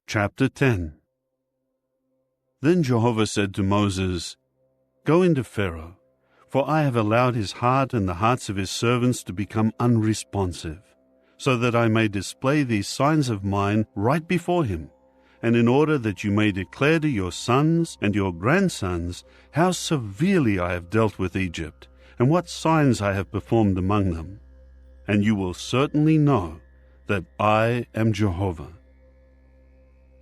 Chapter 10. Then Jehovah said to Moses, "Go into Pharaoh, for I have allowed his heart and the hearts of his servants to become unresponsive, so that I may display these signs of mine right before him, and in order that you may declare to your sons and your grandsons how severely I have dealt with Egypt, and what signs I have performed among them. And you will certainly know that I am Jehovah."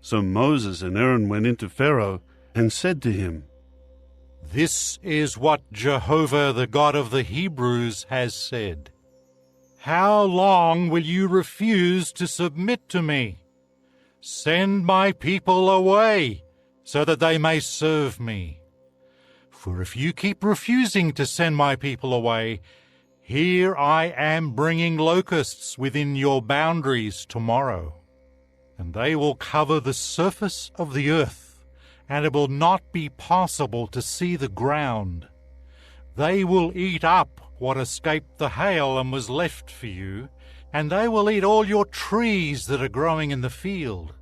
So Moses and Aaron went into Pharaoh and said to him, "This is what Jehovah, the God of the Hebrews, has said. How long will you refuse to submit to me? Send my people away, so that they may serve me. For if you keep refusing to send my people away, here I am bringing locusts within your boundaries tomorrow. And they will cover the surface of the earth, and it will not be possible to see the ground. They will eat up what escaped the hail and was left for you, and they will eat all your trees that are growing in the field.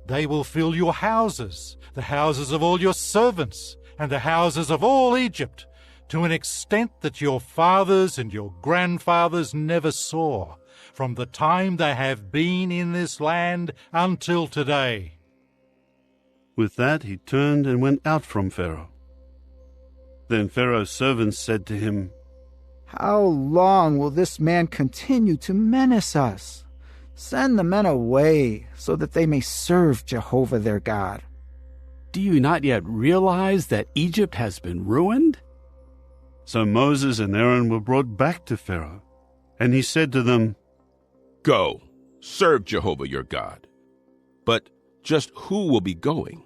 They will fill your houses, the houses of all your servants, and the houses of all Egypt, to an extent that your fathers and your grandfathers never saw, from the time they have been in this land until today." With that he turned and went out from Pharaoh. Then Pharaoh's servants said to him, "How long will this man continue to menace us? Send the men away, so that they may serve Jehovah their God." Do you not yet realize that Egypt has been ruined? So Moses and Aaron were brought back to Pharaoh, and he said to them, "Go, serve Jehovah your God. But just who will be going?"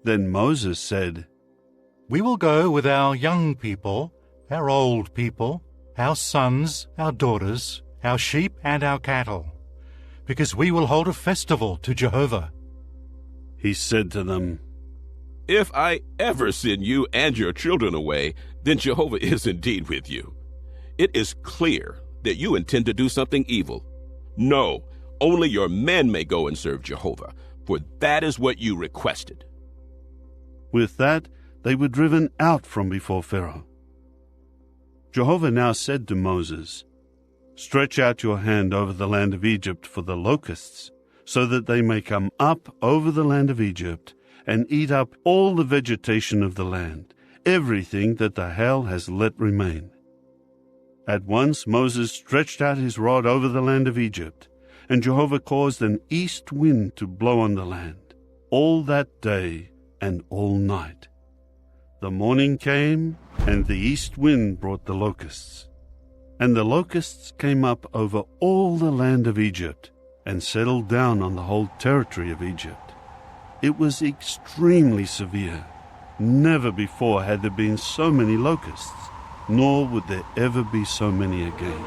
Then Moses said, "We will go with our young people, our old people, our sons, our daughters, our sheep and our cattle, because we will hold a festival to Jehovah." He said to them, "If I ever send you and your children away, then Jehovah is indeed with you. It is clear that you intend to do something evil. No, only your men may go and serve Jehovah, for that is what you requested." With that they were driven out from before Pharaoh. Jehovah now said to Moses, "Stretch out your hand over the land of Egypt for the locusts, so that they may come up over the land of Egypt and eat up all the vegetation of the land, everything that the hail has let remain." At once Moses stretched out his rod over the land of Egypt, and Jehovah caused an east wind to blow on the land, all that day and all night. The morning came, and the east wind brought the locusts. And the locusts came up over all the land of Egypt, and settled down on the whole territory of Egypt. It was extremely severe. Never before had there been so many locusts, nor would there ever be so many again.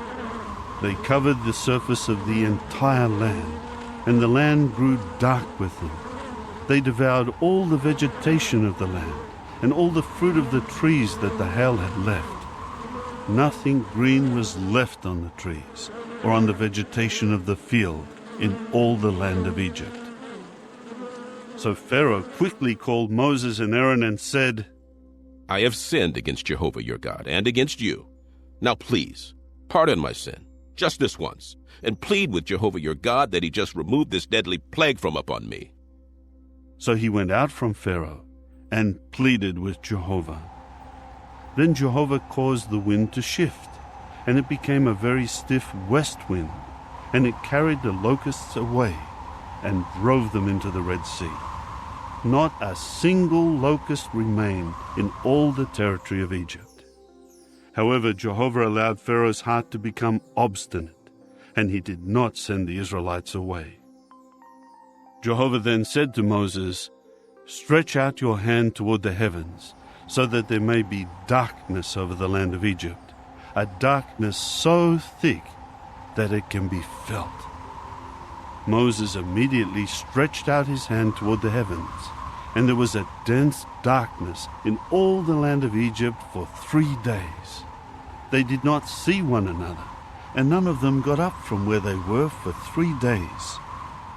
They covered the surface of the entire land, and the land grew dark with them. They devoured all the vegetation of the land, and all the fruit of the trees that the hail had left. Nothing green was left on the trees, or on the vegetation of the field, in all the land of Egypt. So Pharaoh quickly called Moses and Aaron and said, "I have sinned against Jehovah your God and against you. Now please, pardon my sin, just this once, and plead with Jehovah your God that he just remove this deadly plague from upon me." So he went out from Pharaoh and pleaded with Jehovah. Then Jehovah caused the wind to shift, and it became a very stiff west wind, and it carried the locusts away and drove them into the Red Sea. Not a single locust remained in all the territory of Egypt. However, Jehovah allowed Pharaoh's heart to become obstinate, and he did not send the Israelites away. Jehovah then said to Moses, "Stretch out your hand toward the heavens, so that there may be darkness over the land of Egypt, a darkness so thick that it can be felt." Moses immediately stretched out his hand toward the heavens, and there was a dense darkness in all the land of Egypt for 3 days. They did not see one another, and none of them got up from where they were for 3 days.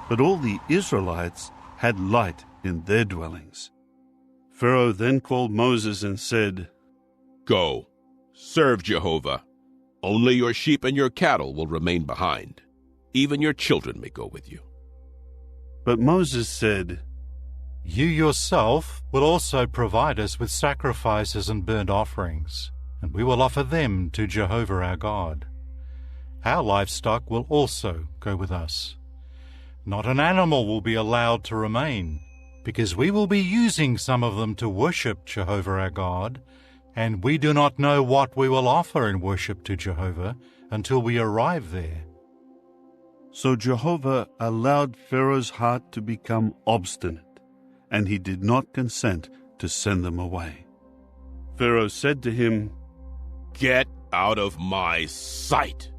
but all the Israelites had light in their dwellings. Pharaoh then called Moses and said, Go, serve Jehovah. Only your sheep and your cattle will remain behind. Even your children may go with you. But Moses said, You yourself will also provide us with sacrifices and burnt offerings, and we will offer them to Jehovah our God. Our livestock will also go with us. Not an animal will be allowed to remain, because we will be using some of them to worship Jehovah our God, and we do not know what we will offer in worship to Jehovah until we arrive there. So Jehovah allowed Pharaoh's heart to become obstinate, and he did not consent to send them away. Pharaoh said to him, Get out of my sight.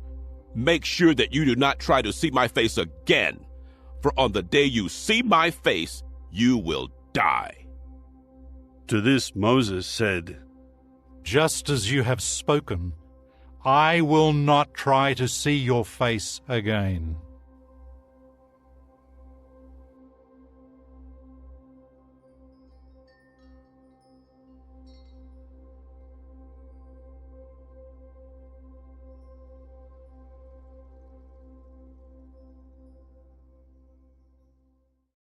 Make sure that you do not try to see my face again, for on the day you see my face, you will die. To this Moses said, Just as you have spoken, I will not try to see your face again.